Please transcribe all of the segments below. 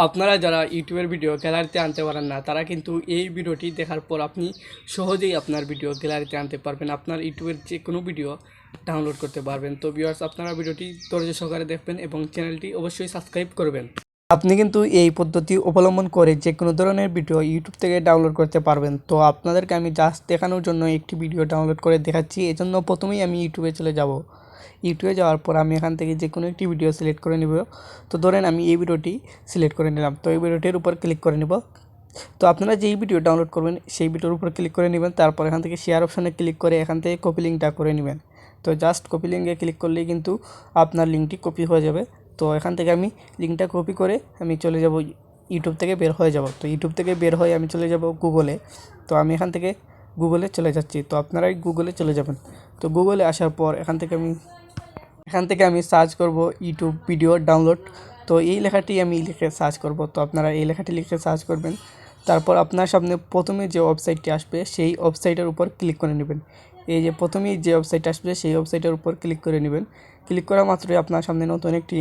আপনারা যারা ইউটিউবের ভিডিও গ্যালারিতে আনতে পারেন না তারা কিন্তু এই ভিডিওটি দেখার পর আপনি সহজেই আপনার ভিডিও গ্যালারিতে আনতে পারবেন, আপনার ইউটিউবের যে কোনো ভিডিও ডাউনলোড করতে পারবেন। তো ভিউয়ার্স, আপনারা ভিডিওটি ধৈর্য সহকারে দেখবেন এবং চ্যানেলটি অবশ্যই সাবস্ক্রাইব করবেন। আপনি কিন্তু এই পদ্ধতি অবলম্বন করে যে কোনো ধরনের ভিডিও ইউটিউব থেকে ডাউনলোড করতে পারবেন। তো আপনাদেরকে আমি জাস্ট দেখানোর জন্য একটি ভিডিও ডাউনলোড করে দেখাচ্ছি। এজন্য প্রথমেই আমি ইউটিউবে চলে যাব। ইউটিউবে যাওয়ার পর আমি এখান থেকে যে কোনো একটি ভিডিও সিলেক্ট করে নেব। তো ধরেন আমি এই ভিডিওটি সিলেক্ট করে নিলাম, তো এই ভিডিওটির উপর ক্লিক করে নেব। তো আপনারা যেই ভিডিও ডাউনলোড করবেন সেই ভিডিওর উপর ক্লিক করে নেবেন। তারপর এখান থেকে শেয়ার অপশানে ক্লিক করে এখান থেকে কপি লিঙ্কটা করে নেবেন। তো জাস্ট কপি লিঙ্কে ক্লিক করলেই কিন্তু আপনার লিঙ্কটি কপি হয়ে যাবে। তো এখান থেকে আমি লিঙ্কটা কপি করে আমি চলে যাব, ইউটিউব থেকে বের হয়ে যাব। তো ইউটিউব থেকে বের হয়ে আমি চলে যাব গুগলে। তো আমি এখান থেকে গুগলে চলে যাচ্ছি। তো আপনারাই গুগলে চলে যাবেন। তো গুগলে আসার পর এখান থেকে আমি সার্চ করব ইউটিউব ভিডিও ডাউনলোড। তো এই লেখাটি আমি লিখে সার্চ করব। তো আপনারা এই লেখাটি লিখে সার্চ করবেন। তারপর আপনার সামনে প্রথমে যে ওয়েবসাইটটি আসবে সেই ওয়েবসাইটের উপর ক্লিক করে নেবেন। এই যে প্রথমেই যে ওয়েবসাইট আসবে সেই ওয়েবসাইটের উপর ক্লিক করে নেবেন। ক্লিক করা মাত্রই আপনার সামনে নতুন একটি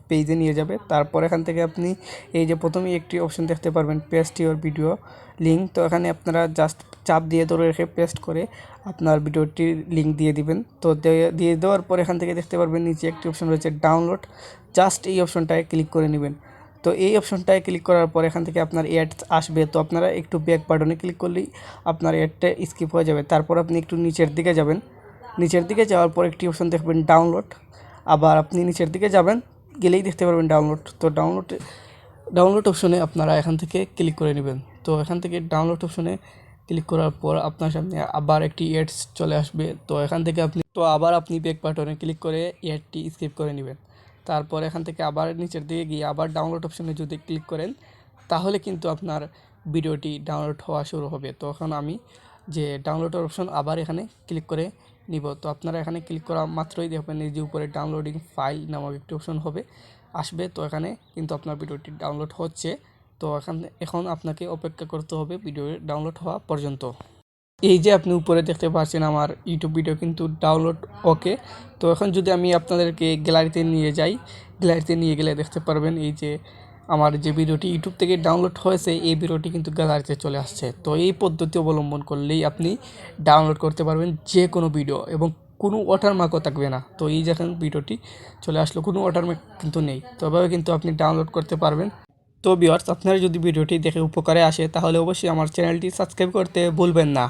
পেজে নিয়ে যাবে। তারপর এখান থেকে আপনি এই যে প্রথমেই একটি অপশন দেখতে পারবেন, পেস্ট ইওর ভিডিও লিঙ্ক। তো এখানে আপনারা জাস্ট চাপ দিয়ে ধরে রেখে পেস্ট করে আপনার ভিডিওটির লিঙ্ক দিয়ে দিবেন। তো দিয়ে দেওয়ার পর এখান থেকে দেখতে পারবেন নিচে একটি অপশন রয়েছে ডাউনলোড। জাস্ট এই অপশনটায় ক্লিক করে নেবেন। তো এই অপশনটায় ক্লিক করার পর এখান থেকে আপনার অ্যাড আসবে। তো আপনারা একটু ব্যাক বাটনে ক্লিক করলেই আপনার অ্যাডটা স্কিপ হয়ে যাবে। তারপর আপনি একটু নিচের দিকে যাবেন। নিচের দিকে যাওয়ার পর একটি অপশন দেখবেন ডাউনলোড। আবার আপনি নিচের দিকে যাবেন, গেলেই দেখতে পারবেন ডাউনলোড। তো ডাউনলোড অপশনে আপনারা এখান থেকে ক্লিক করে নেবেন। তো এখান থেকে ডাউনলোড অপশনে ক্লিক করার পর আপনার সামনে আবার একটি অ্যাডস চলে আসবে। তো এখান থেকে আবার আপনি ব্যাক বাটনে ক্লিক করে অ্যাডটি স্কিপ করে নেবেন। তারপর এখান থেকে আবার নিচের দিকে গিয়ে আবার ডাউনলোড অপশনে যদি ক্লিক করেন তাহলে কিন্তু আপনার ভিডিওটি ডাউনলোড হওয়া শুরু হবে। তো এখন আমি যে ডাউনলোড অপশন আবার এখানে ক্লিক করে নিব। তো আপনারা এখানে ক্লিক করা মাত্রই দেখবেন এই যে উপরে ডাউনলোডিং ফাইল নামক একটি অপশন আসবে। তো এখানে কিন্তু আপনার ভিডিওটি ডাউনলোড হচ্ছে। তো এখন আপনাকে অপেক্ষা করতে হবে ভিডিও ডাউনলোড হওয়া পর্যন্ত। এই যে আপনি উপরে দেখতে পাচ্ছেন আমার ইউটিউব ভিডিও কিন্তু ডাউনলোড ওকে। তো এখন যদি আমি আপনাদেরকে গ্যালারিতে নিয়ে যাই, গ্যালারিতে নিয়ে গেলে দেখতে পারবেন এই যে আমার যে ভিডিওটি ইউটিউব থেকে ডাউনলোড হয়েছে এই ভিডিওটি কিন্তু গ্যালারিতে চলে আসছে। তো এই পদ্ধতি অবলম্বন করলেই আপনি ডাউনলোড করতে পারবেন যে কোনো ভিডিও এবং কোনো ওয়াটারমার্কও থাকবে না। তো এই যখন ভিডিওটি চলে আসলো কোনো ওয়াটারমার্ক কিন্তু নেই, তো এভাবে কিন্তু আপনি ডাউনলোড করতে পারবেন। তো ভিউয়ার্স, আপনারা যদি ভিডিওটি দেখে উপকারে আসে তাহলে অবশ্যই আমার চ্যানেলটি সাবস্ক্রাইব করতে ভুলবেন না।